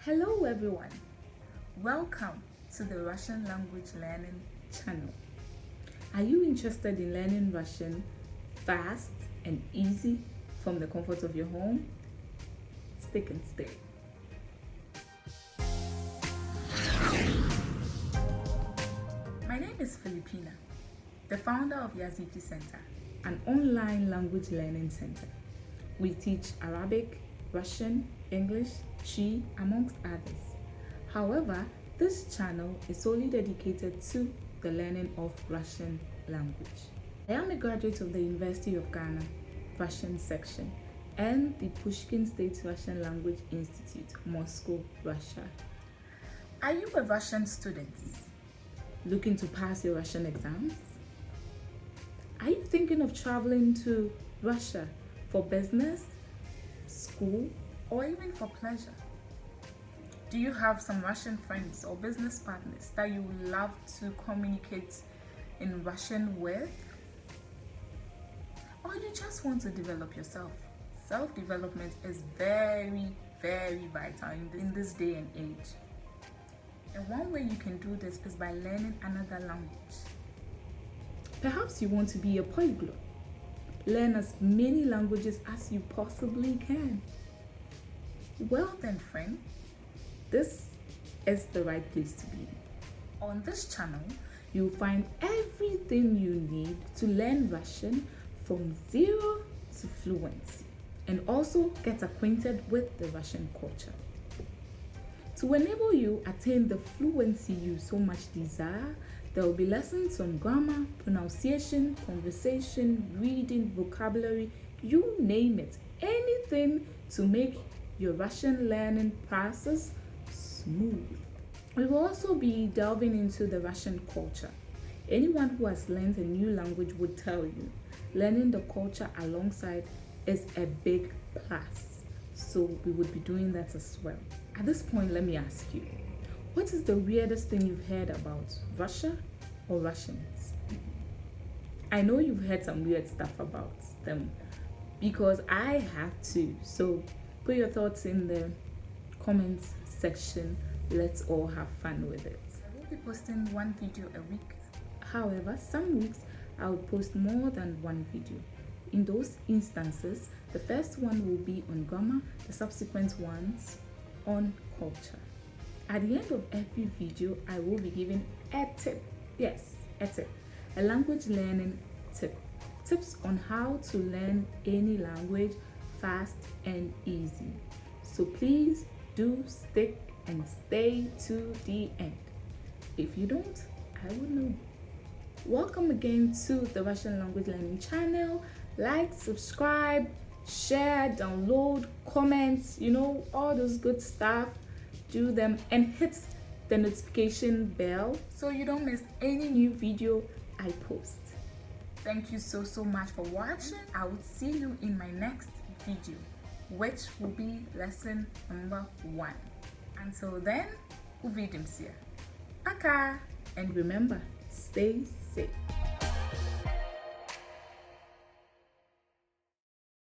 Hello everyone, welcome to the Russian language learning channel. Are you interested in learning Russian fast and easy from the comfort of your home? Stick and stay. My name is Filipina, the founder of Yazyk Centre, an online language learning center. We teach Arabic, Russian, English, Chi, amongst others. However, this channel is solely dedicated to the learning of Russian language. I am a graduate of the University of Ghana, Russian section, and the Pushkin State Russian Language Institute, Moscow, Russia. Are you a Russian student looking to pass your Russian exams? Are you thinking of traveling to Russia for business, school, or even for pleasure? Do you have some Russian friends or business partners that you would love to communicate in Russian with? Or you just want to develop yourself? Self-development is very, very vital in this day and age. And one way you can do this is by learning another language. Perhaps you want to be a polyglot. Learn as many languages as you possibly can. Well then, friend, this is the right place to be. On this channel, you'll find everything you need to learn Russian from zero to fluency, and also get acquainted with the Russian culture. To enable you attain the fluency you so much desire, there will be lessons on grammar, pronunciation, conversation, reading, vocabulary, you name it, anything to make your Russian learning process smooth. We will also be delving into the Russian culture. Anyone who has learned a new language would tell you, learning the culture alongside is a big plus. So we would be doing that as well. At this point, let me ask you, what is the weirdest thing you've heard about Russia or Russians? I know you've heard some weird stuff about them because I have too. So put your thoughts in the comments section. Let's all have fun with it. I will be posting one video a week. However, some weeks I will post more than one video. In those instances, the first one will be on grammar, the subsequent ones on culture. At the end of every video, I will be giving a tip. Yes, a tip. A language learning tip. Tips on how to learn any language fast and easy. So please do stick and stay to the end. If you don't, I will know. Welcome again to the Russian language learning channel. Like, subscribe, share, download, comment, all those good stuff. Do them and hit the notification bell so you don't miss any new video I post. Thank you so much for watching. I will see you in my next video, which will be lesson number 1. Until then, увидимся. Пока! And remember, stay safe.